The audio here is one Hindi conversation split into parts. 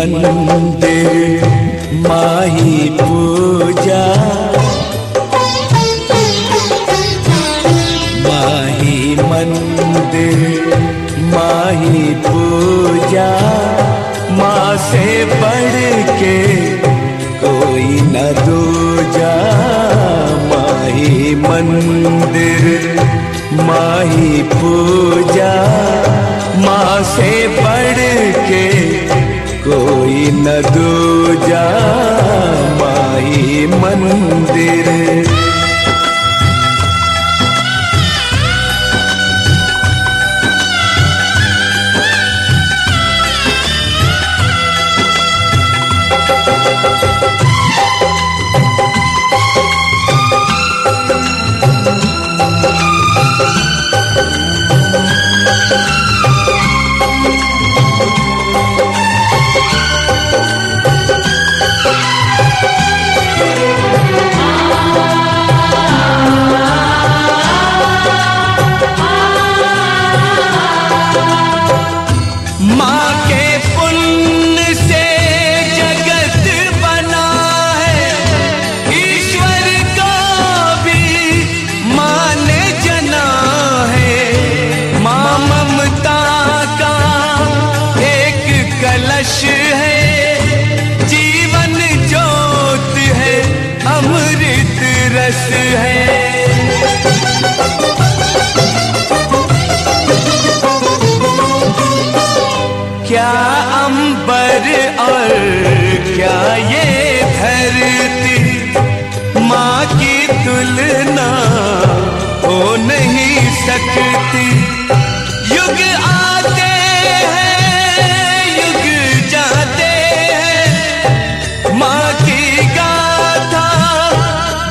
मंदिर माही पूजा, माही मंदिर माही पूजा, माँ से बढ़ के कोई न दूजा। माही मंदिर माही पूजा, माँ से बढ़ के कोई न दूजा। माही मंदिर क्या अंबर और क्या ये धरती, माँ की तुलना हो नहीं सकती। युग आते हैं युग जाते हैं, माँ की गाथा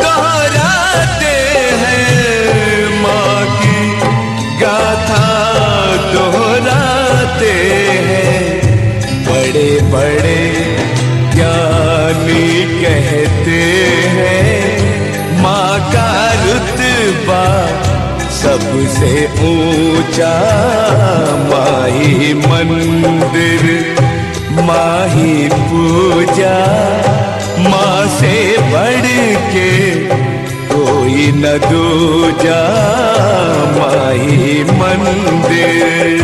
दोहराते हैं। माँ की गाथा दोहराते हैं। बड़े बड़े ज्ञानी कहते हैं, माँ का रुतबा सबसे ऊंचा। माही मंदिर माही पूजा, माँ से बढ़ के कोई न दूजा। माही मंदिर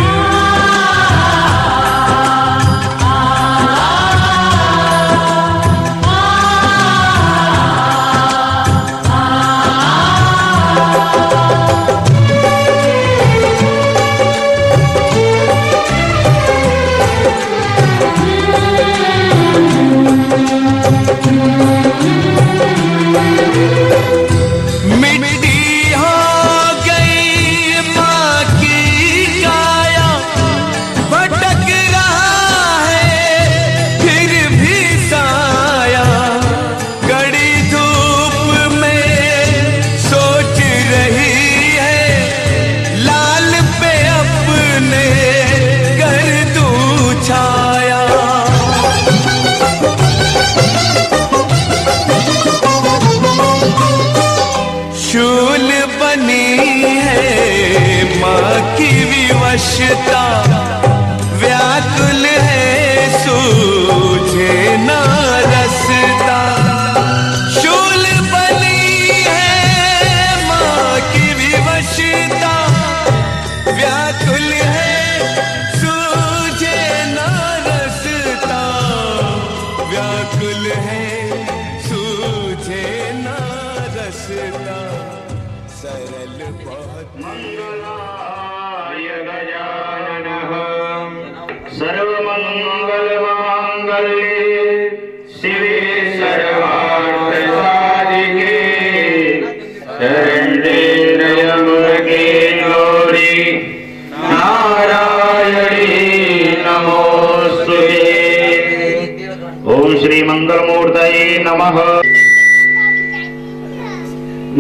विवशता, व्याकुल है सूझे ना रसता। शूल बनी है माँ की विवशता, व्याकुल है सूझे ना रसता। व्याकुल है सूझे ना रसता। सरल बहुत गजाननः सर्वमंगलमांगल्ये शिवे सर्वार्थसाधिके शरण्ये त्र्यंबके गौरी नारायणी नमोस्तुते। ओम श्री मंगलमूर्तये नमः।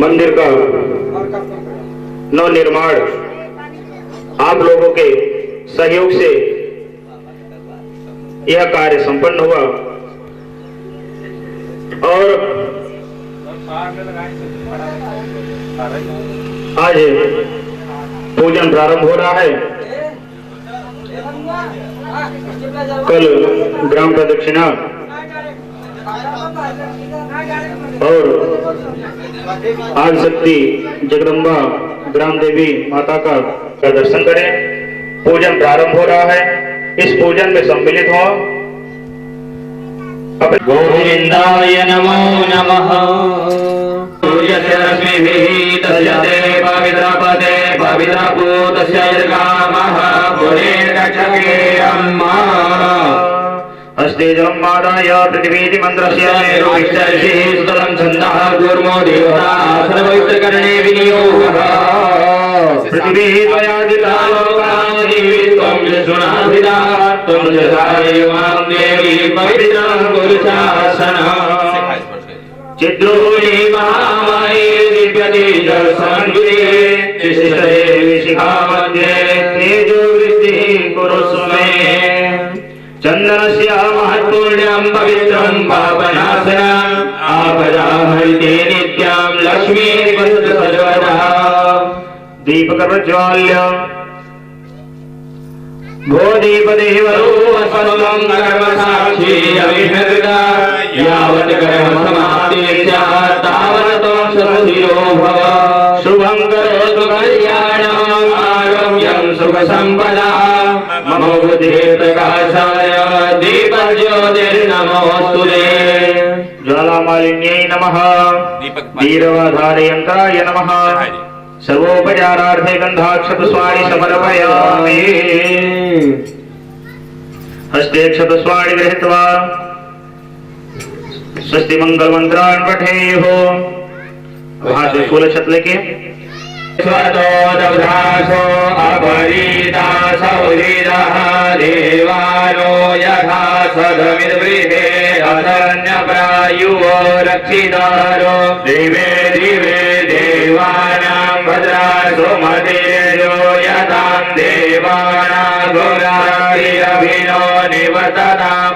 मंदिर का नवनिर्माण आप लोगों के सहयोग से यह कार्य संपन्न हुआ और आज पूजन प्रारंभ हो रहा है। कल ग्राम प्रदक्षिणा और आज शक्ति जगदम्बा ग्राम देवी माता का दर्शन करें। पूजन प्रारंभ हो रहा है, इस पूजन में सम्मिलित हो। गोविंदाय नमो नमः। सूर्यस्य रश्मिभिः तस्य ते पवित्रपदे पवित्रभूतस्य यर्गामः पुरे रक्षके अम्मा। हस्ते जलं मादाय पृथिवीति मन्त्रस्य मेरुविष्टर्षिः सुतलं छन्दः कूर्मो देवता सर्वयुक्तकरणे विनियोगः। पृथिवी त्वयादिता लोकान् देवी त्वं विष्णुनाभिधा त्वं च सायुमां देवी पवित्रं कुरु शासनम्। चिद्रूहि महामाये दिव्यतेजस्समन्विते तिष्ठते शिखामध्ये तेजोवृद्धिः कुरुष्व मे। चन्दनस्य महत्पुण्यं पवित्रं पापनाशनम् आपदाहरिते नित्यं लक्ष्मीर्भवतु सर्वदा। दीपकप्रज्वाल्य भो दीपदेवरूपस्वं कर्मसाक्षी अविहृता यावत् कर्मसमाप्तिः स्यात् तावत् त्वं सुखधिरो भव। शुभं करोतु कल्याणम् आरोग्यं सुखसम्पदाम् मम बुद्धिः प्रकाशाय दीपज्योतिर्नमोऽस्तु ते। ज्वालामालिन्यै नमः। वीरवाधारयन्त्राय नमः। सर्वोपचारार्थे गन्धाक्षतस्वाणि समर्पयामि। हस्ते क्षतस्वाणि गृहीत्वा स्वस्ति मंगलमन्त्रान् पठेयुः। हाथ में फूल छत लेके स्वतो दब्धासो अपरीता सौरीदः देवानो यथा सदमिद्वृहे अनन्यप्रायुवो रक्षितारो दिवे दिवे देवानां भद्रासो मदेयो यतां देवानां गोराभिनो निवर्ततां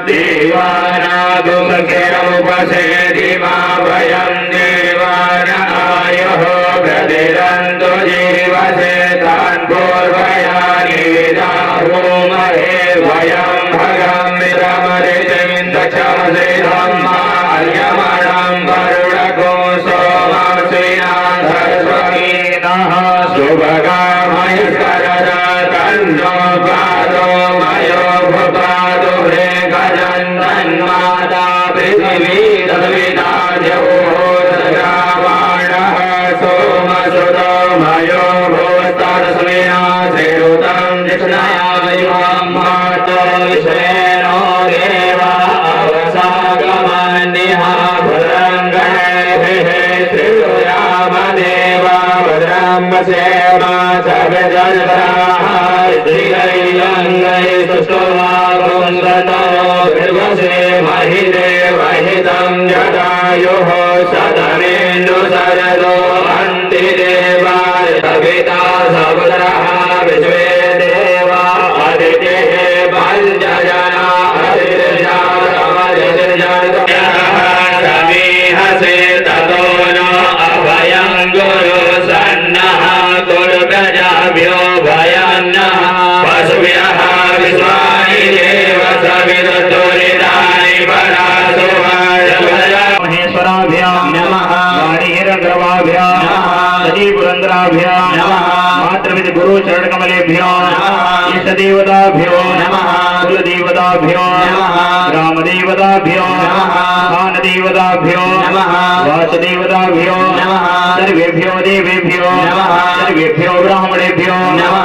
देवानागुमुखेमुपसेदि मा वयं देवानायः प्रतिरन्तु जीवसे तान् पूर्वयानि विदाहुमहे वयं भगं विरमरिचमिन्दक्षमसे धम्मार्यमणं वरुणको सोमश्रीनाथस्वकीनः शुभगामयस्करदा तन्नो पादो मयो भुपादो भ्रेगजन्तन्माता पृथिवी तद्विता जगोरावाणः सोमसुतो मयो भूस्तस्मिना श्रीरुतं दक्षिणायुवां मातो विश्वेनो देवा अवसागमन्यः भद्रं गणैः श्रीरामदेवा भद्रं वसेमा सविजयराः श्रीरैलङ्गै सुष्ठुवागुंसतो भृगसे महिदेवहितं जटायुः सदनेन्दुशरदो अन्ति देवा सविता सपुत्रः विश्वे देवा अदितिः पञ्चजना समीहसे ततो नो अभयं गुरु सन्नः कुरु प्रजाभ्यो भयन्नः पशुभ्यः विश्वानि देव सवितुरितानि परासु महेश्वराभ्यां नमः। वाणीरग्रवाभ्यां नमः। सजीपुरन्द्राभ्यां नमः। मातृविद गुरु चरणकमलेभ्यो नमः। इष्टदेवताभ्यो नमः। कुलदेवताभ्यो नमः। ग्रामदेवताभ्यो नमः। स्थानदेवताभ्यो नमः। वासदेवताभ्यो नमः। सर्वेभ्यो देवेभ्यो नमः। सर्वेभ्यो ब्राह्मणेभ्यो नमः।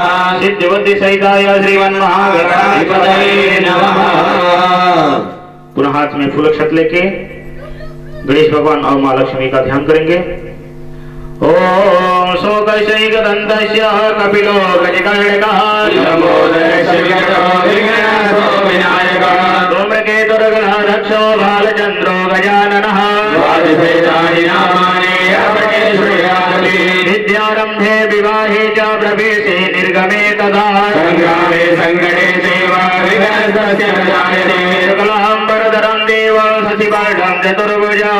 सिद्धिबुद्धिसहिताय श्रीमन्महागणाधिपतये नमः। पुनः हाथ में फूल अक्षत लेके गणेश भगवान और माँ लक्ष्मी का ध्यान करेंगे। ओम शोकशैकदन्तस्य कपिलो गजकर्णिकः धूम्रकेतुर्गणरक्षो बालचन्द्रो गजाननः विद्यारम्भे विवाहे च प्रवेशे निर्गमे तदा संग्रामे संकटे सेवा विघ्नस्य जायते शुक्लाम्बरधरं देवं शशिवर्णं चतुर्भुजा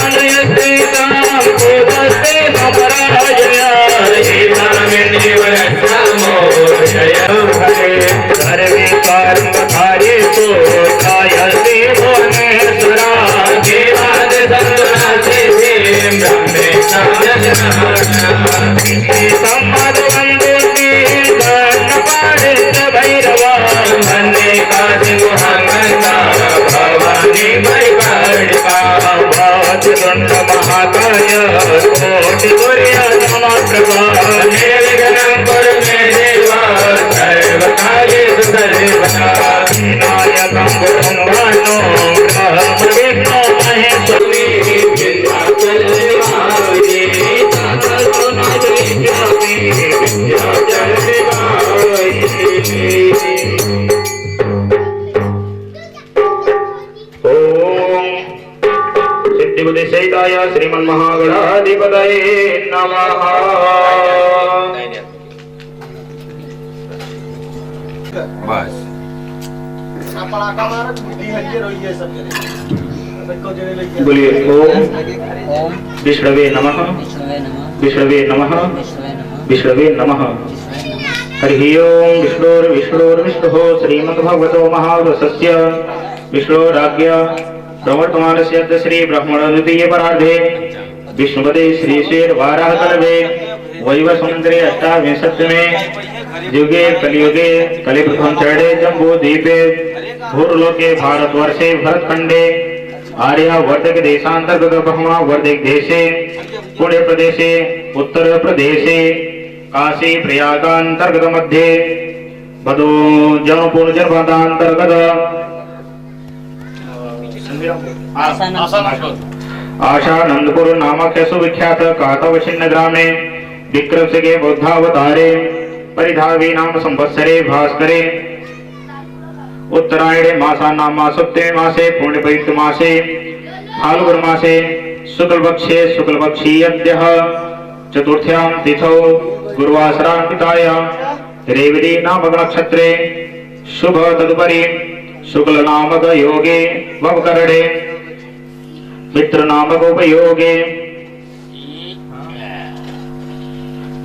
लक्ष्मीपते विनायकं बुधं वनो ब्रह्म विष्णु महेश्वरी विंध्याचल निवासे तातनाथ विद्यापि विंध्याचल निवासे। ओम सिद्धिबुद्धि सहिताय श्रीमन्महागणाधिपतये नमः। बस बोलिए ओम विष्णवे नमः विष्णवे नमः विष्णवे नमः। हरि ओम विष्णुर्विष्णुर्विष्णुः श्रीमद्भगवतो महापुरुषस्य विष्णुराज्ञ प्रवर्तमानस्य श्री ब्रह्मण द्वितीय परार्धे विष्णुपदे श्री शेर वाराह कल्पे वैवस्वतंत्रे अष्टाविंशतिमे युगे कलियुगे कलिप्रथम चरणे जम्बू द्वीपे भूर्लोके भारतवर्षे भरतखंडे आर्यावर्तक देशांतर्गत ब्रह्मावर्तिक देशे पुण्य प्रदेशे उत्तर प्रदेशे काशी प्रयागांतर्गत मध्ये भदो जौनपुर जनपदांतर्गत आशानंदपुर नामक सुविख्यात कातवशिन्न ग्रामे विक्रमसिंहे बौद्धावतारे परिधावी नाम संवत्सरे भास्करे उत्तरायणे मासानां सप्तमे मासे पूर्णपैत्र मासे फाल्गुन मासे शुक्लपक्षे शुक्लपक्षीयद्यः चतुर्थ्यां तिथौ गुरुवासरान्वितायां रेवती नामक नक्षत्रे शुभ तदुपरि शुक्ल नामक योगे ववकरणे मित्र नामक उपयोगे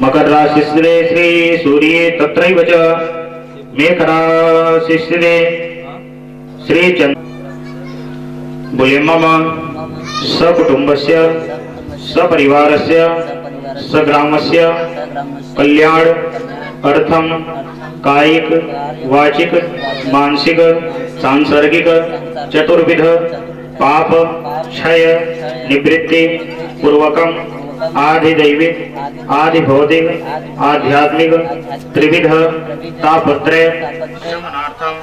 मकर राशि श्री सूर्ये तत्रैव च मेघ राशि श्री चंद्र। बोले मम सकुटुंबस्य सपरिवारस्य सग्रामस्य कल्याण अर्थम कायिक वाचिक मानसिक सांसर्गिक चतुर्विध पाप क्षय निवृत्ति पूर्वकम आधिदैविक आधिभौतिक आध्यात्मिक त्रिविध तापत्रय शमनार्थं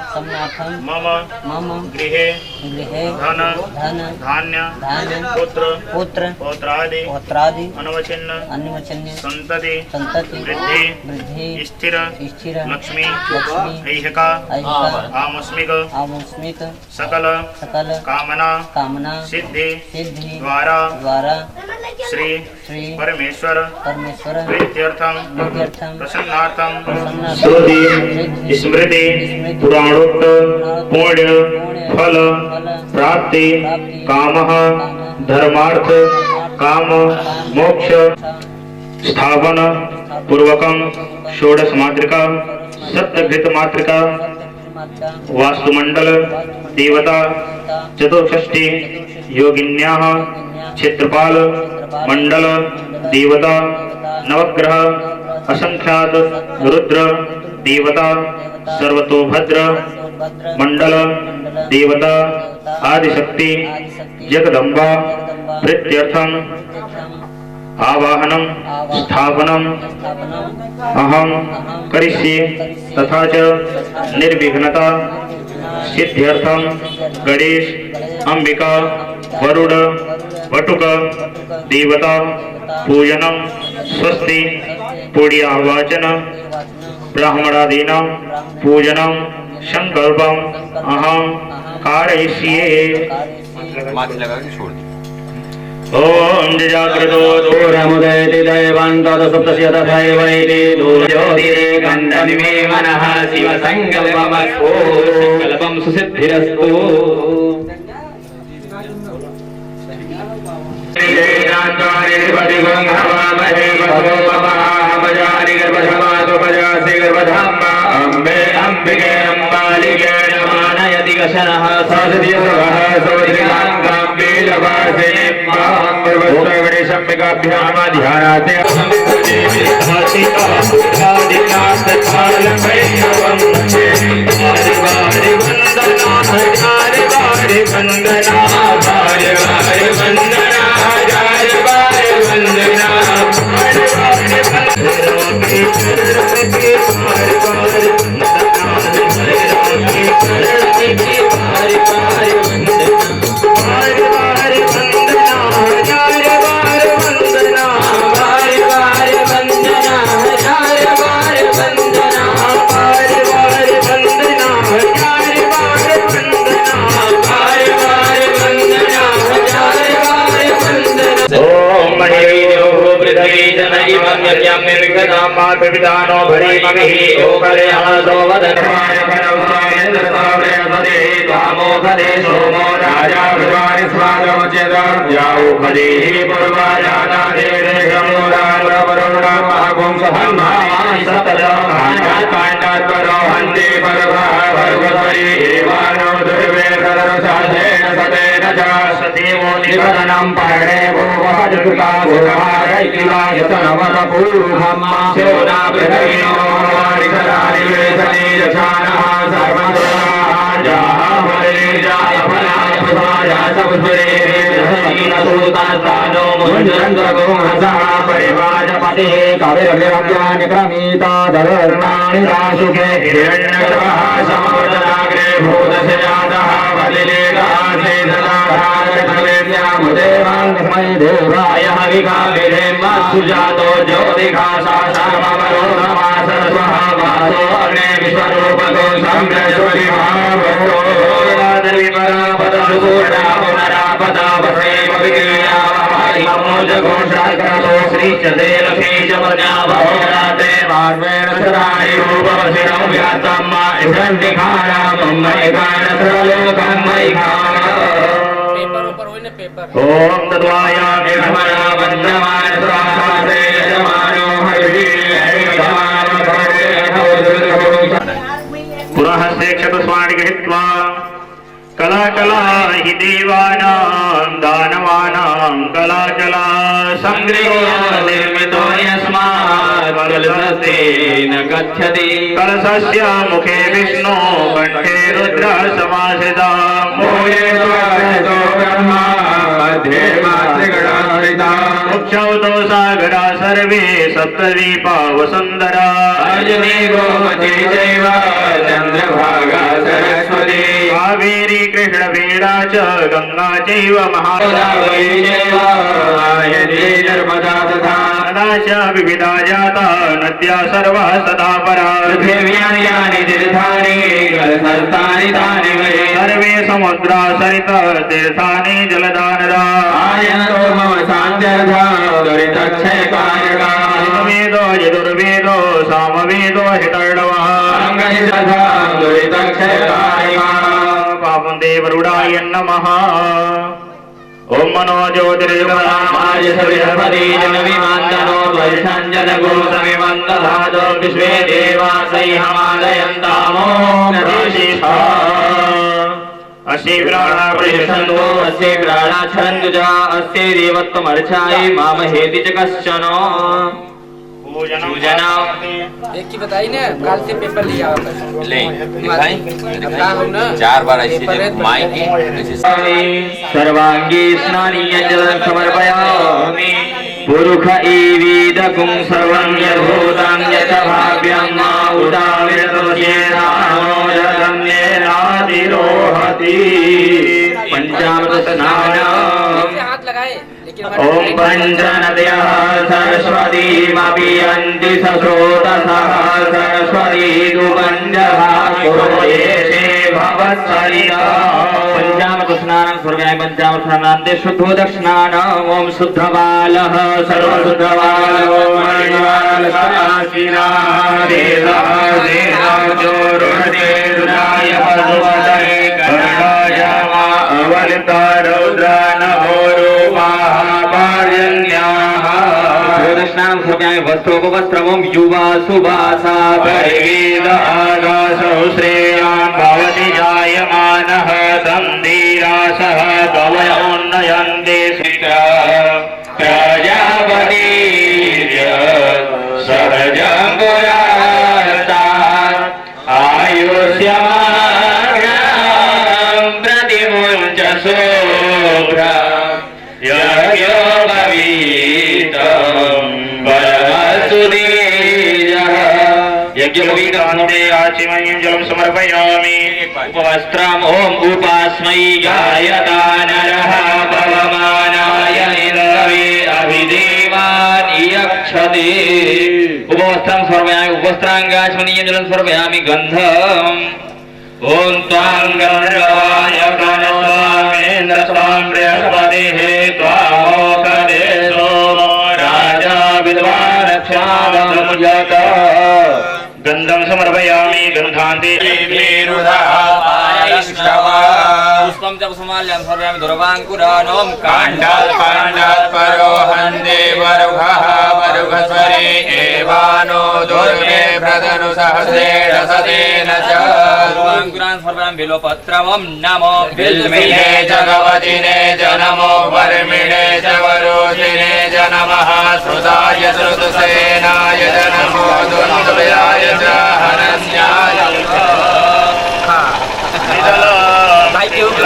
मम गृहे धन धान्य पुत्र पौत्रादि अन्वचिन्न संतति वृद्धि स्थिर लक्ष्मी ऐहिका आमस्मिक सकल कामना सिद्धि द्वारा श्री परमेश्वर प्रीत्यर्थम प्रसन्नार्थम श्रुति स्मृति पुराणोक्त पुण्य फल प्राप्ति कामः धर्मार्थ काम मोक्ष स्थापन पूर्वकम षोडश मातृका सप्तघृत मातृका वास्तुमंडल देवता चतुष्षष्टि योगिन्याः क्षेत्रपाल मंडल देवता नवग्रह असंख्यात रुद्र देवता सर्वतोभद्र मंडल देवता आदिशक्ति जगदम्बा प्रीत्यर्थम आवाहनम स्थापनम अहम करिष्ये तथा च निर्विघ्नता सिद्ध्यर्थम गणेश अंबिका वरुण वटुक देवता पूजनम स्वस्ति पुण्यावाचन ब्राह्मणादीनां पूजनम संकल्पम अहम कारयिष्ये। ओम जागृतो दूरमुदयति दैवान्तरसुप्तस्य तथैवैति दूरज्योतिरे गन्धनिमे मनः शिवसङ्कल्पमस्तु संकल्पं सुसिद्धिरस्तु। अम्बे अम्बिके अम्बालिके नमानयति गशनः साधुर्यः सौद्रिकाङ्गाम्बे लवासे गणेशम्बिकाभ्यामाध्यानाते विविधानो भरीमभिः ओकरेहासो वदनवाय परौसामेन्द्रसाव्रेपदे त्वामोखदे सोमो राजा भगवानि स्वागमचेदं याऊखदेहि पूर्वाजानादेवे शमोरावरुणमागुं सहन्मानि सततं काण्डात्परो हन्ते परभा भर्गवरी एवानो दुर्वेदरसाधेन सतेन च सतीमो निवदनं पर्णे भूवहजकृता भूवारैकिलायतनवतपूर्वम् स्योना बृहविनो वारिकरानिवेशने यशानः सर्वदुराजाः वरेजाय फलाय पुष्पाय सपुष्परे हीनसूतास्तानो मुञ्जरन्द्रगोहसः परिवाजपतिः कविरभिरव्यानि क्रमीता दधर्णानि दाशुके हिरण्यगर्भः समवर्धनाग्रे भूतस्य जातः बलिलेगासे सदाधारकवेद्यामुदेवाङ्गस्मै देवाय हविकाविधेम सुजातो ज्योतिघासा सर्ववरोधमासस्वः वासो अग्ने विश्वरूपको सम्प्रज्वलि महाभक्तो विपरापदसुपूर्णा पुनरापदा वसेव विक्रियामोजघोषाकरतो श्रीचदेलफीचपद्याभोराते वार्वेण सदानि रूपवशिरं व्यातं मा इन्द्रन्निखानामं मैकानसरलोकं मैखान ओम तद्वायामि भमना वन्दमान स्वाहासे यजमानो पुनः सेक्षतस्वानि गृहीत्वा कला कला हि देवानां दानवानां कला कला संग्रहो निर्मितो यस्मात् कलशस्तेन गच्छति कलशस्य मुखे विष्णु कण्ठे रुद्र समाश्रिता मूले स्वागतो ब्रह्मा मध्ये मातृगणाश्रिता मुक्षौतो सागरा सर्वे सप्तद्वीपा वसुन्धरा अर्जुने गोमती चैव चन्द्रभागा सरस्वती कावेरी कृष्णवेणा च गंगा चैव महागोदावरी चैव यदि नर्मदा तथा नदा च विविधा जाता नद्या सर्वा सदा परा पृथिव्यानि यानि तीर्थानि कलशस्थानि तानि वै सर्वे समुद्रा सरिता तीर्थानि जलदा नदा आयतो मम सान्त्यर्था दुरितक्षयकारका वेदो यजुर्वेदो सामवेदो हितर्णवः अङ्गहितथा दुरितक्षयकारिका पापं देवरुडाय नमः ओम मनो ज्योतिर्गमाय सविधपति जनविमान्दनो वैषञ्जनगोसविमन्दधातो विश्वे देवासै हमालयन्तामो नरोषिषा अस्ये प्राणापरिषन्वो अस्ये प्राणाच्छन्दुजा अस्ये देवत्वमर्चायै मामहेति च कश्चन पूजना एक की बताई ना कल से पेपर लिया ले दिखाई ना 4 बार ऐसे माई की सर्वांगी स्नानीय जल समर्पयामि पुरुष एवेदकुं सर्वं यद्भूतं यत् भाव्यं मा उदाविरतोषेनातिरोहति पंचामृत स्नान हाथ लगाए लेकिन ओम पंचनद्यः सरस्वतीमपि यन्ति सस्रोतसः सरस्वती दुपञ्चभास्कुरोयेषे भवत्सरिता पंचामृत स्नानं स्वर्गाय पंचामृत स्नानान्ते शुद्धोदस्नानम् ओम शुद्धबालः सर्वशुद्धबालो मणिवालसनाशिनाः देवः देवाजोरुणदेरुराय पशुपतये कर्णाय मा अवलिता रौद्रा नभोरूपाः पार्जन्याः स्नानं स्वर्गाय वस्त्रोपवस्त्रमं युवा सुवासा परिवेद आकाशौ श्रेयान् भवति जायमानः तन्धीरासः कवयोन्नयन्ति प्रजापतिर्य सहजं पुरास्तात् आयुष्यमानं प्रतिमुञ्च शोभ्रा यज्ञोपवीतं परमसुतेजः यज्ञोपवीतमन्ते आचिमयं जलं समर्पयामि उपवस्त्रम् ओम उपास्मै गायता नरः पवमानाय इन्द्रवे अभिदेवान् यक्षते उपवस्त्रं समर्पयामि उपवस्त्राङ्गाचमनीयं जलं समर्पयामि गन्धम् ओम त्वां गन्धर्वाय गणस्वामेन्द्र स्वां बृहस्पतिः त्वामोकदे सोमो राजा विद्वान् क्षादं यत गंधम समर्पयामि गंधान्ते पुष्पं च कुसुमाल्यं समर्पयामि दुर्वाङ्कुरानों काण्डात् परोहन्ते वरुघः वरुघस्वरे एवानो दुर्गे प्रदनु सहस्रेण सतेन च दुर्वाङ्कुरान् समर्पयामि बिल्वपत्रमं नमो बिल्मिने च गवतिने च नमो वर्मिणे च वरोधिने च नमः श्रुताय श्रुतसेनाय च नमो दुन्दुभयाय च हरण्याय भाई के ऊपर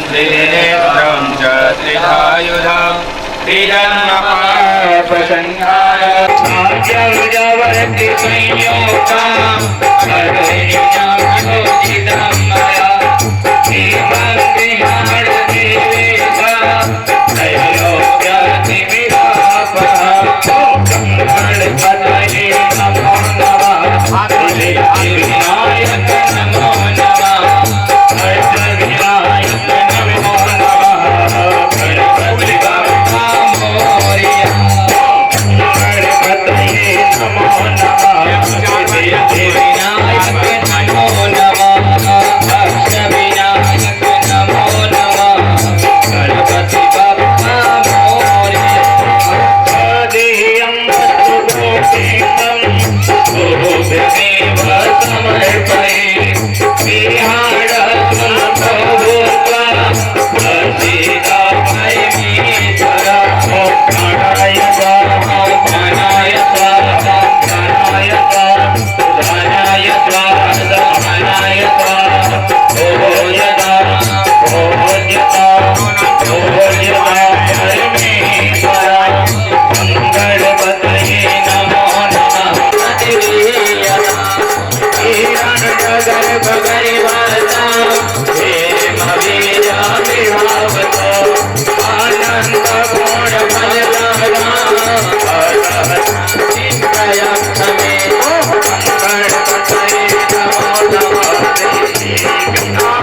त्रिनेत्रं च त्रिधायुधं त्रिजन्मपापसंहाय आज्ञावृजवर्ति संयोगां हरण्यायोजितं मया देवं विहारदेवेशा त्रैलोक्यतिमिरापः गणपतये नमो नमः विनायक नमो नमः अष्टविनायक नमो नमः गणपति बाप्पा मोरया गणपतये नमो नमः विनायक नमो नमः अष्टविनायक नमो नमः गणपति बाप्पा मोरया आदियं वस्तुभूतेनं भूभृमेव समर्पये विहारत्वं भूत्वा भजितामयमीश्वरा ॐ प्राणाय स्वाहा प्राणाय स्वाहा प्राणाय स्वाहा उदानाय स्वाहा समानाय स्वाहा भोजता भोज्यता भोज्यता परमेश्वरा मंगलपतये नमो नमः गर्भगरिवासा हेम वीरा विभावतो आनंद पूर्ण फलदाना चित्रयक्षमे मंगलपतये नमो नमः विनायक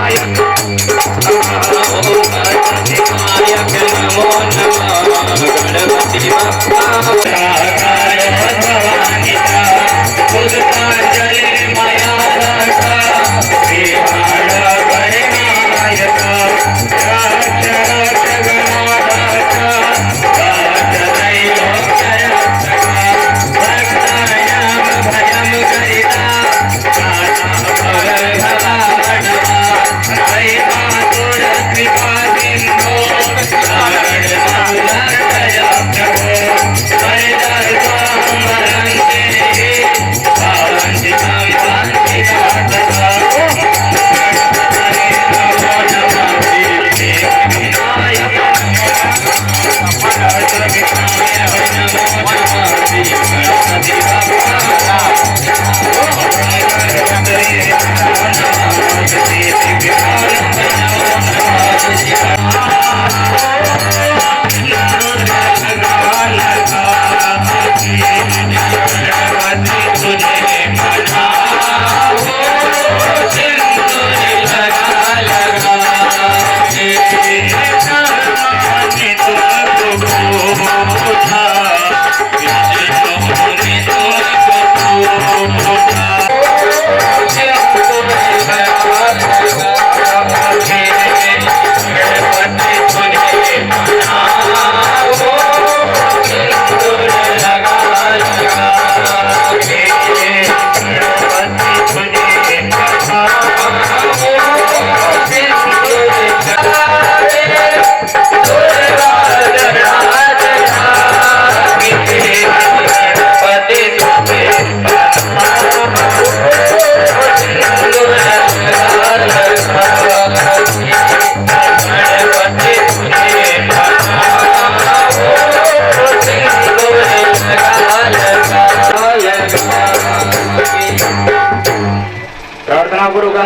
विनायक नमो नमः गणपति बाप्पा भवानिता पुष्पांजलि मया दत्ता विहार गणनायक राज गणनाथ राजदैवोपरक्षक भक्तानां भयं करिता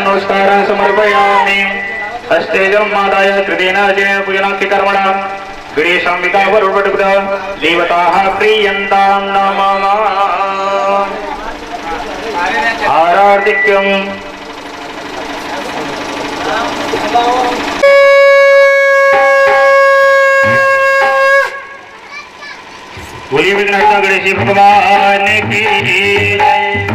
नमस्कारं समर्पयामि हस्तेजं मादाय कृतेनाजय पूजनाख्य कर्मणा गणेशाम्बिका वरुणपटुता देवताः प्रीयन्तां नमः आरार्तिक्यं बोलिए विघ्नहर्ता गणेश भगवान की जय।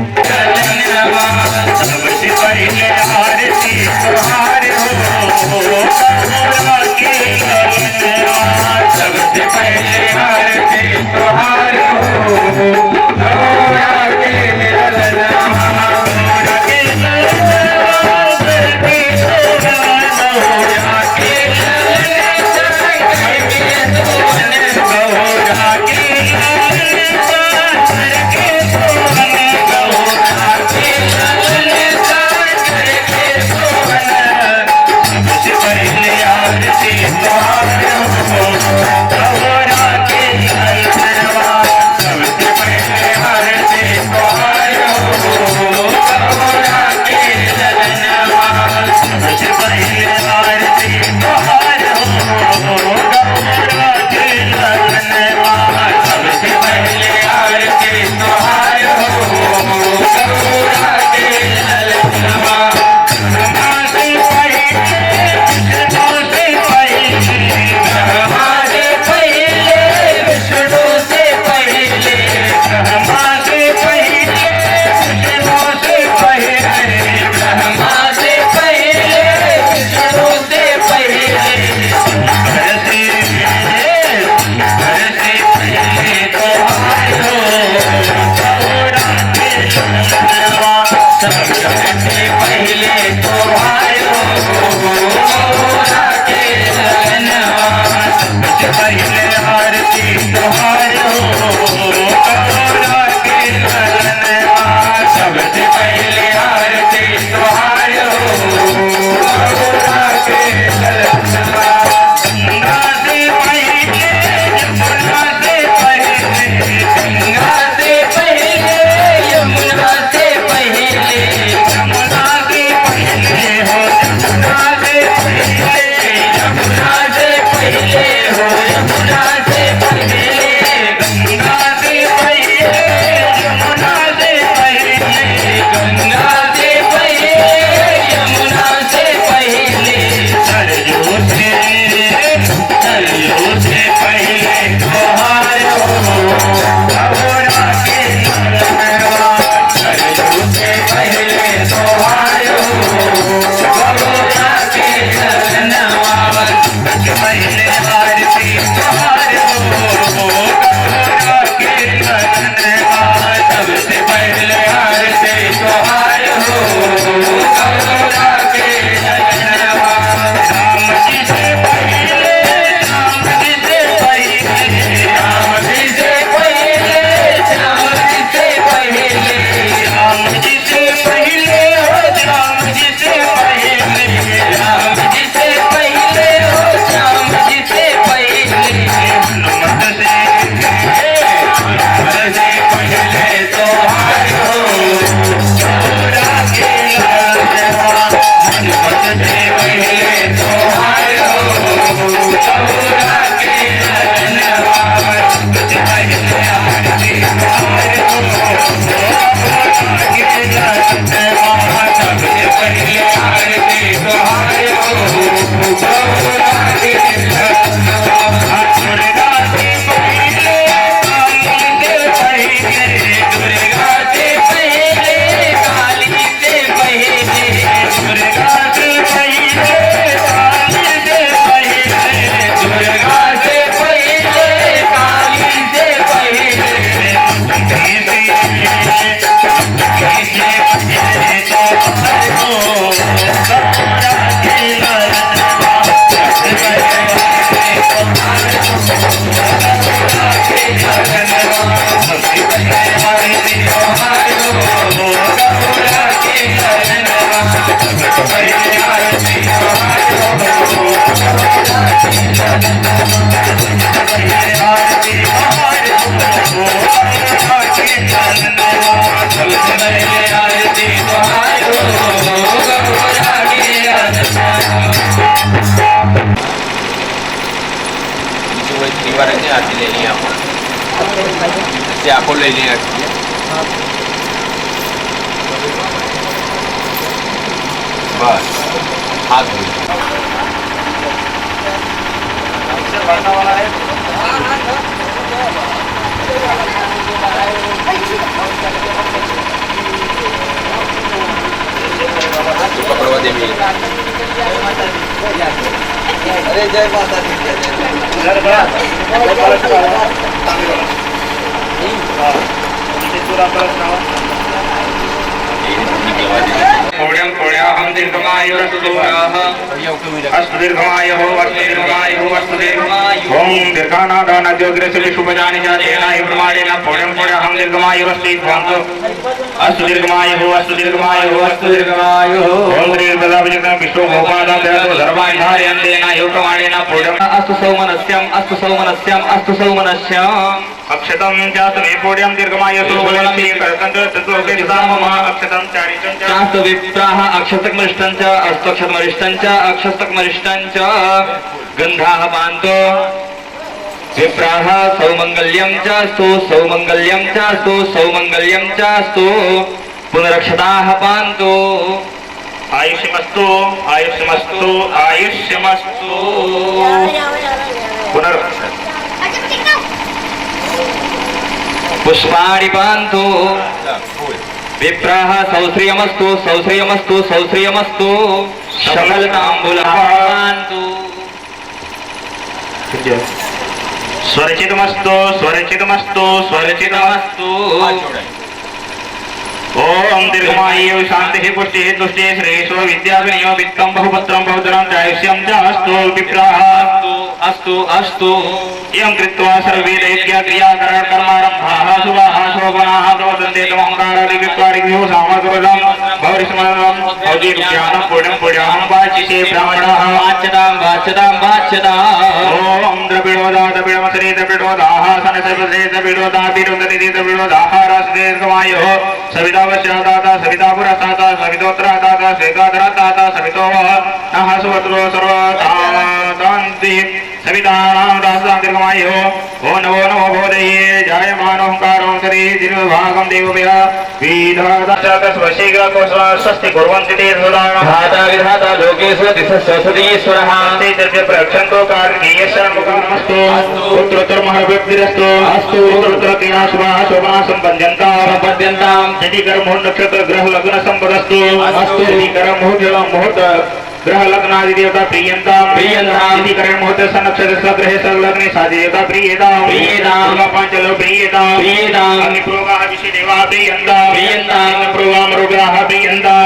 गंगा से पहले यमुना से पहले सरयू से पहले त्योहार हो गौरा के नरवा सरयू से पहले त्योहार हो गौरा के नरवा पहले आरती त्योहार हो गौरा के नरवा सबसे पहले आरती त्योहार हो गौरा के नरवा राम जी से पहले राम जी से पहले राम जी से पहले राम जी से पहले राम जी से पहले हो राम जी से पहले राम जी से पहले हो राम जी से पहले हनुमत से पहले त्योहार हो गौरा के नरवा हनुमत से पहले त्योहार हो गौरा के नरवा सबसे पहले आरती त्योहार हो गौरा के नरवा सबसे पहले आरती त्योहार हो गौरा के नरवा दुर्गा से पहले दुर्गा से पहले काली से पहले दुर्गा से पहले काली से पहले दुर्गा से पहले काली से पहले आरती लेनी है आपको लेनी है बस हाथ देवी अरे जय माता दी पुण्यं पुण्याहं दीर्घमायुरस्तुभ्यः अस्तु दीर्घमायुः अस्तु दीर्घमायुः अस्तु दीर्घमायुः ओम दीर्घानादानद्योग्रस्य विशुभजानि जातेनाय प्रमाणेन पुण्यं पुण्याहं दीर्घमायुरस्तीभ्यन्तु अस्तु दीर्घमायुः अस्तु दीर्घमायुः अस्तु दीर्घमायुः ओम दीर्घदाविजनं विश्वभोपादाभ्यतो धर्माय धारयन्तेनाय प्रमाणेन पुण्यं अस्तु सौमनस्यम् अस्तु सौमनस्यम् अस्तु सौमनस्यम् अक्षतं जातमे पुण्यं दीर्घमायुः सुभवन्ति करतन्त्र तत्लोके दिशामम अक्षतं चारिचं चास्तु विप्राः अक्षतकमरिष्टं च अस्तक्षतमरिष्टं च अक्षतकमरिष्टं च गन्धाः पान्तो विप्राः सौमङ्गल्यं च स्तु सौमङ्गल्यं च स्तु सौमङ्गल्यं च स्तु पुनरक्षताः पान्तो आयुष्यमस्तु आयुष्यमस्तु आयुष्यमस्तु पुनरक्षत पुष्पाणि पान्तु विप्राः सौश्रियमस्तु सौश्रियमस्तु सौश्रियमस्तु शकलताम्बूलः पान्तु स्वरचितमस्तु स्वरचितमस्तु स्वरचितमस्तु ओम दीर्घमायु शांति पुष्टि तुष्टि श्रेयसो विद्याविनयो वित्तं बहुपत्रं बहुधनं चायुष्यं च अस्तु विप्राः अस्तु अस्तु एवं कृत्वा सर्वे दैत्या क्रियाकरण कर्मारम्भाः शुभाः शोभनाः प्रवर्तन्ते तमहंकारादि विप्रादिभ्यो सामग्रदं भौरिस्मरणं भौतिज्ञानं पुण्यं पुण्याहं वाचिषे ब्राह्मणाः वाच्यतां वाच्यतां वाच्यताम् ओम द्रविडोदा द्रविडमसरे द्रविडोदाः सनसर्वसे द्रविडोदा विरोधनिधि द्रविडोदाः रासदीर्घमायुः सविता वश्यादाता सविता पुरस्ताता सवितोत्तरादाता स्वेगाधरादाता सवितो नः सुवत्रो सर्वदान्ति सविता पितानां दासांतिर्गमायो ओ नमो नमो बोधये जायमानोऽहंकारो शरी दीर्घभागं देवभ्यः विधाता स्वस्ति कुर्वन्ति ते सदा धाता विधाता लोकेषु दिशस्वसतीश्वरः ते तस्य प्रक्षन्तो कार्गीयशरणमुखमस्तु पुत्रोत्तरमहाव्यक्तिरस्तु अस्तु पुत्रोत्तरक्रीडा शुभा शोभा सम्पद्यन्तां यदि कर्मोह नक्षत्र ग्रह लग्न संपदस्तु अस्तु यदि कर्मोह ग्रह लग्नादि देवता प्रियंतां यदि कर्म मुहूर्त स नक्षत्र स ग्रह स लग्ने सा देवता प्रियतां पांचलो प्रियतां अग्नि प्रोगाः विषय देवाः प्रियन्तां प्रोगा मरुगाः प्रियन्तां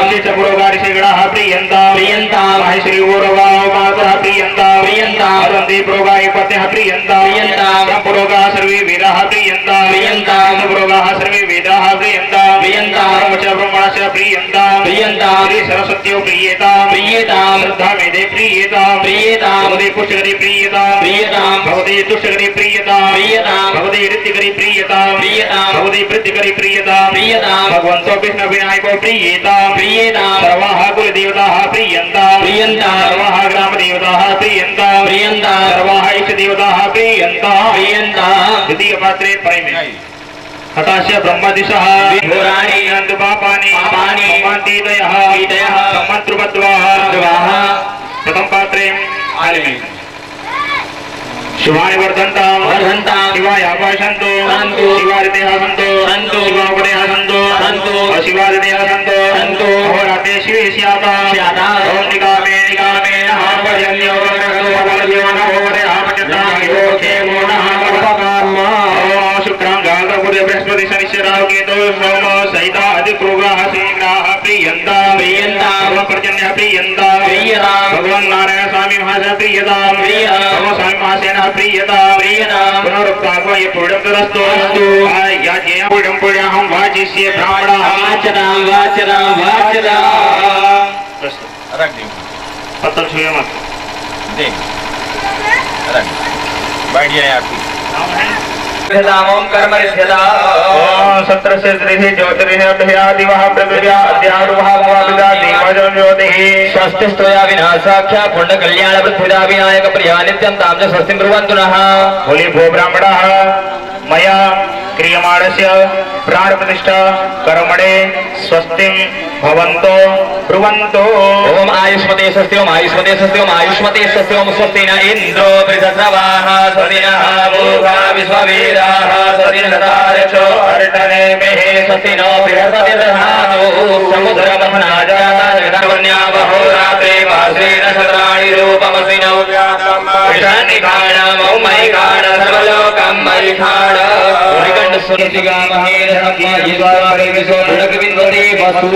उच्च प्रोगा ऋषिगणाः प्रियन्तां माहेश्वरी ओरगा मातरः प्रियन्तां वदन्ति प्रोगा पत्यः प्रियन्तां प्रोगा सर्वे वेदाः प्रियन्तां प्रोगाः सर्वे वेदाः प्रियन्तां ब्रह्मच ब्रह्मणश्च प्रियन्तां सरस्वत्यो प्रियतां श्रद्धा मेदे प्रियतां भगवते पुष्टकरी प्रियतां भगवते तुष्टकरी प्रियतां भगवते ऋतिकरी प्रियतां भगवते वृद्धिकरी प्रियतां भगवन्तो कृष्ण विनायको प्रियतां सर्वाः कुलदेवताः प्रियन्तां सर्वाः ग्रामदेवताः प्रियन्तां सर्वाः इष्टदेवताः प्रियन्तां द्वितीय पात्रे परिमे हताश्य ब्रह्मदिशः घोराणि नन्दपापानि ममान्तीतयः सम्मन्त्रुपद्वाः प्रथम पात्रे आलिमे शिवानि वर्धन्तां शिवाय आपाशन्तु शिवादिदेः सन्तु शिवापदेः सन्तु शिवादिदेः सन्तु अहोरात्रे शिवे स्याता ओम निकामे पर्जन्यो बृहस्पति शनिश्चराव केतु सोम सहिता अधिप्रोगाः शीघ्राः प्रियन्तां पर्जन्यः प्रियन्तां भगवान् नारायण स्वामी महाशय प्रियतां भगवान् स्वामी महाशयनः प्रियतां पुनरुक्तात्मा ये पूर्णं तदस्तु याज्ञेयं पूर्णं वाचिष्ये ब्राह्मणाः वाचरां रख दी पत्तल छुए मत दे रख बैठ जाए आपकी ओम कर्म सत्र से त्रिहि ज्योतिरिः अभ्यादिवः प्रकृत्या अध्यारुवः भवाभिदा दीपजं ज्योतिः स्वस्तिस्तोया विनाशाख्या पुण्य कल्याण पृथ्वीदा विनायक प्रिया नित्यं तां च स्वस्तिं कुर्वन्तु नः बोले भो ब्राह्मणाः मया क्रियमाणस्य प्राण प्रतिष्ठा कर्मणे स्वस्तिं भवन्तो ब्रुवन्तो ओम आयुष्मते स्वस्ति ओम आयुष्मते स्वस्ति ओम आयुष्मते स्वस्ति ओम स्वस्ति न इन्द्रो बृहस्रवाः स्वस्ति नः पूर्वा विश्ववेदाः स्वस्ति न तारक्षो अर्णनेमिः स्वस्ति नो बृहस्पतिर्दधातु समुद्रमथनाजाता जगन्वन्या बहोरात्रे मासे नक्षत्राणि रूपमसि नौ ईशानिकाणं मयिकाण सर्वलोकं मयिकाण उरिकण्ड सुनितिगा महेन सम्मा यद्वारे विश्व गुणकविन्दते वसु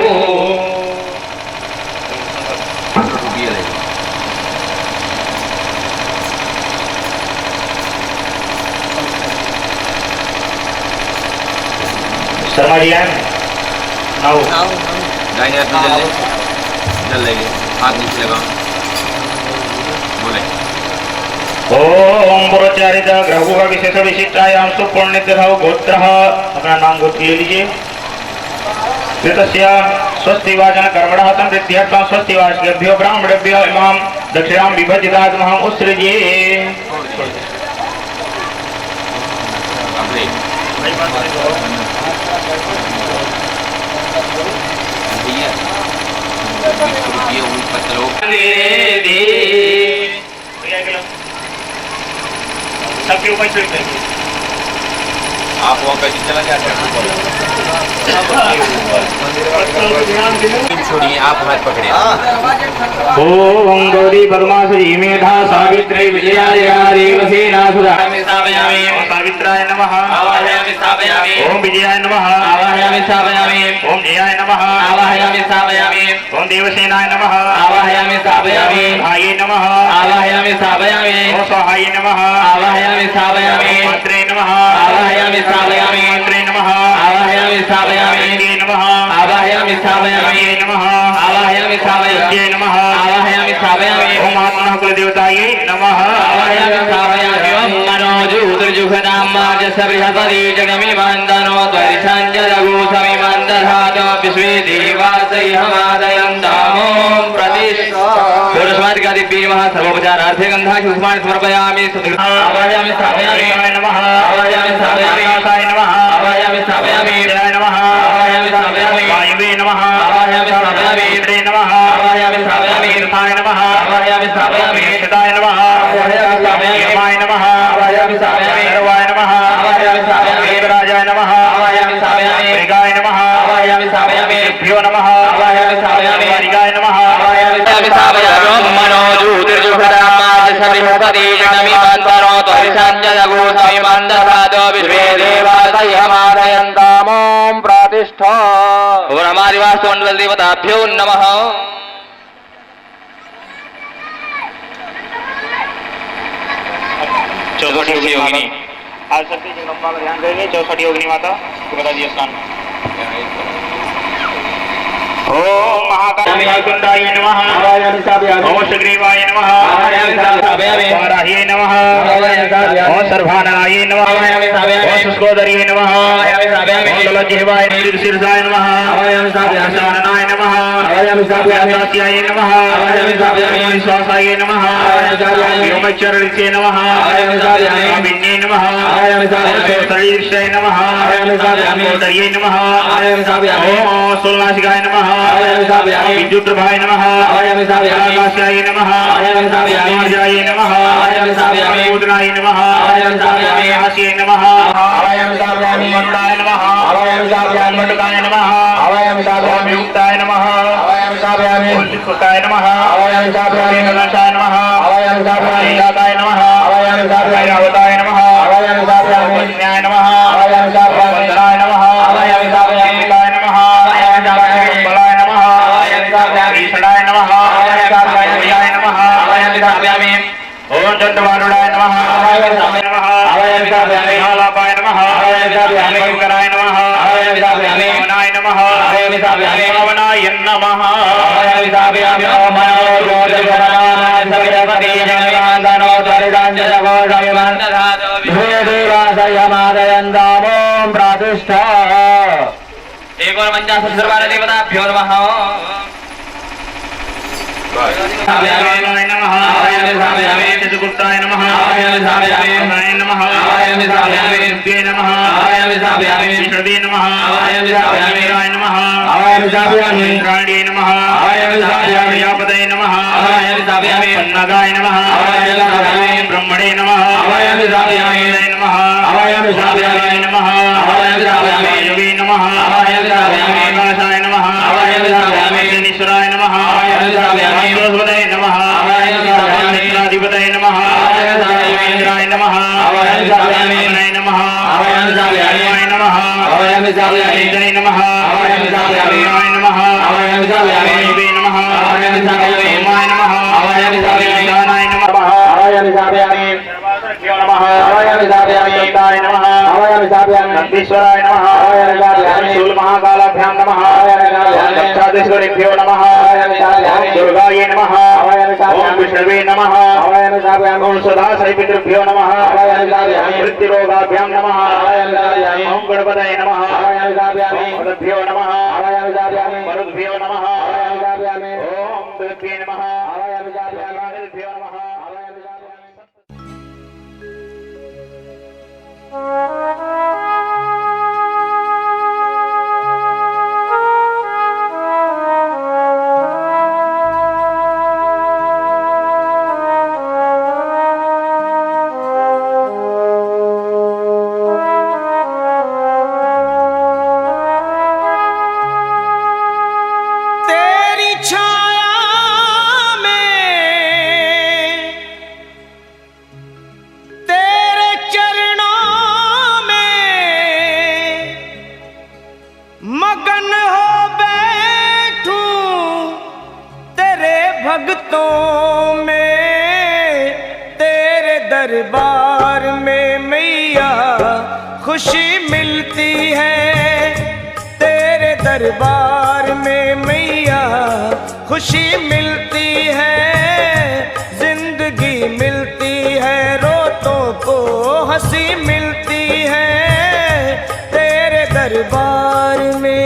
शर्मा जी हैं नाउ दाहिने हाथ में चल लेंगे हाथ नीचे लगा बोले ओम पुरोच्चारित ग्रह विशेष विशिष्टायाम सुपुण्यतिथौ गोत्रः अपना नाम गोत्र ले लीजिए कृतस्य स्वस्ति वाचन कर्मणः संवृद्ध्यर्थं स्वस्ति वाचकेभ्यो ब्राह्मणेभ्यो इमां दक्षिणां विभजितात्महं उत्सृजे सबके ऊपर आप वहाँ पे चला जाते छोड़िए आप हाथ पकड़े ओम गौरी पद्मासुरी मेधा सावित्री विजयाय सेना सुधा सावित्राय नमः आवाहयामि स्थापयामि ओम विजयाय नमः आवाहयामि स्थापयामि ओम जयाय नमः आवाहयामि स्थापयामि ओम देवसेनाय नमः आवाहयामि स्थापयामि हाये नमः आवाहयामि स्थापयामि ओम स्वाहाय नमः आवाहयामि स्थापयामि मंत्रे नमः आवाहयामि स्थापयामि मंत्रे नमः आवाहयामि स्थापयामि नमः आवाहयामि स्थापयामि नमः आवाहयामि स्थापयामि नमः आवाहयामि स्थापयामि ओम आत्मनः कुलदेवतायै नमः आवाहयामि स्थापयामि ओम मनोजूतर्जुघनामाजस बृहस्पति जगमिमन्दनो त्वरिषञ्जलघोषमिमन्दधात विश्वे देवासै हमादयन्तामों प्रतिष्ठा पूजा दिव्ये नमः सर्वोपचारार्थे गन्धाक्षि पुष्पाणि समर्पयामि आवाहयामि स्थापयामि नमः आवाहयामि स्थापयामि आकाशाय नमः आवाहयामि स्थापयामि जय नमः आवाहयामि स्थापयामि वायवे नमः आवाहयामि स्थापयामि इंद्रे नमः आवाहयामि स्थापयामि तीर्थाय नमः आवाहयामि स्थापयामि वेदाय नमः आवाहयामि स्थापयामि यमाय नमः आवाहयामि स्थापयामि सर्वाय नमः आवाहयामि स्थापयामि देवराजाय नमः आवाहयामि स्थापयामि मृगाय नमः आवाहयामि स्थापयामि भ्यो नमः आवाहयामि स्थापयामि वारिकाय नमः आवाहयामि स्थापयामि मनो ज्योतिर्जुषरामादिशबृहस्पति जगमिमन्तरो त्वरिसञ्जगूतमिमन्दधातो विश्वे देवादयमादयन्तामों प्रतिष्ठा ओम हमारी वास्तुमंडल देवताभ्यो नमः। चौसठ योगिनी आज सत्य जगदम्बा का ध्यान करेंगे। 64 योगिनी माता को बता दिया स्थान। ओम महाकाल कुंडाय नमः ओम सुग्रीवाय नमः वाराह्ये नमः ओम सर्वाननाय नमः ओम सुस्कोदर्ये नमः ओम ललज्जिह्वाय शीर्षाय नमः ओम शाननाय नमः ओम दास्याय नमः ओम विश्वासाय नमः ओम चरणिसे नमः ओम विन्ने नमः ओम शरीरस्य नमः ओम कोदर्ये नमः ओम सोलनाशिकाय नमः विद्युद्रभाय नमः आकाशाय नमः मार्जाय नमः उदनाय नमः हास्ये नमः मंडाय नमः मंडकाय नमः युक्ताय नमः उल्लिखुताय नमः गणेशाय नमः लीलाकाय नमः ऐरावताय नमः वज्ञाय नमः वंदनाय नमः शीलाय नमः बलाय नमः ईशणाय नमः प्रियाय नमः ओम दंडवारुणाय नमः हालापाय नमः शंकराय नमः वनाय नमः पावनाय नमः प्रतिष्ठा एक और 50 देवताभ्यो नमः। शिवाय नमः चतुर्गुप्ताय नमः नाय नमः दिव्ये नमः विष्णवे नमः वीराय नमः इंद्राण्ये नमः प्रजापतये नमः पन्नगाय नमः ब्रह्मणे नमः वेदाय नमः वायुवे नमः वायवे नमः आकाशाय नमः शनीश्वराय नमः बृहस्पतये नमः मित्राधिपतये नमः इंद्राय नमः वरुणाय नमः वाय नमः जय नमः वीराय नमः वायुवे नमः ओमाय नमः ज्ञानाय नमः नमः दत्ताय नमः नंदीश्वराय नमः शूल महाकालाभ्यां नमः दक्षाधीश्वरेभ्यो नमः दुर्गायै नमः ओम विष्णवे नमः ओम सदाशिव पितृभ्यो नमः मृत्युरोगाभ्यां नमः ओम गणपतये नमः ओम मरुद्भ्यो नमः मरुद्भ्यो नमः ओम मृद्भ्ये नमः मरुद्भ्यो नमः। तेरी छाया में तेरे चरणों में मगन हो बैठूं तेरे भक्तों में तेरे दरबार में मैया खुशी मिलती है तेरे दरबार में मैया खुशी मिलती है जिंदगी मिलती है रोतों को हंसी मिलती है तेरे दरबार में।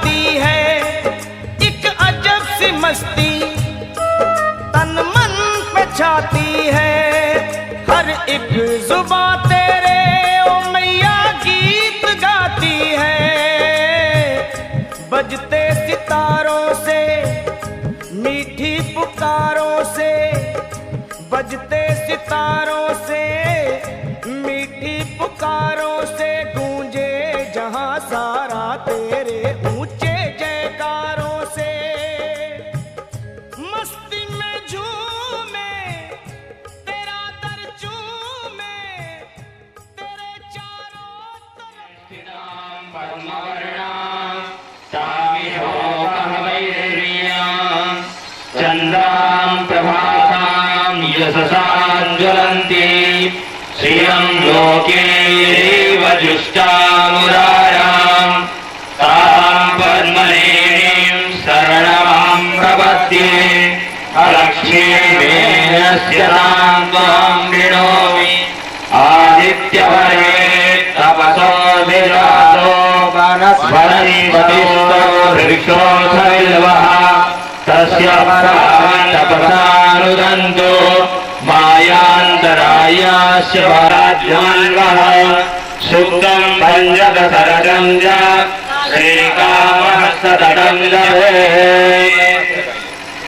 जाती है एक अजब सी मस्ती तन मन पे छाती है। हर एक जुबां तेरे ओ मैया गीत गाती है। बजते सितारों से मीठी पुकारों से, बजते सितारों से मीठी पुकारों से गूंजे जहां सारा तेरे ऊंचे जयकारों से। मस्ती में झूमे तेरा दर चूमे तेरे चारों चंद्रां प्रभासां यशसां ज्वलन्ति श्रियं लोके वजुष्टामुरारां तां पद्मनेनीं शरणमां प्रपद्ये। अलक्ष्मीर्मेणस्य तां त्वां वृणोमि आदित्यवर्णे तपसो विरातो वनस्पतिस्तो वृक्षोऽथर्वः तस्य तपसानुदन्तो मायान्तरायास्य वराज्ञान्वः सुक्तं भञ्जत सरजं च श्रीकामः सततं लभेत्।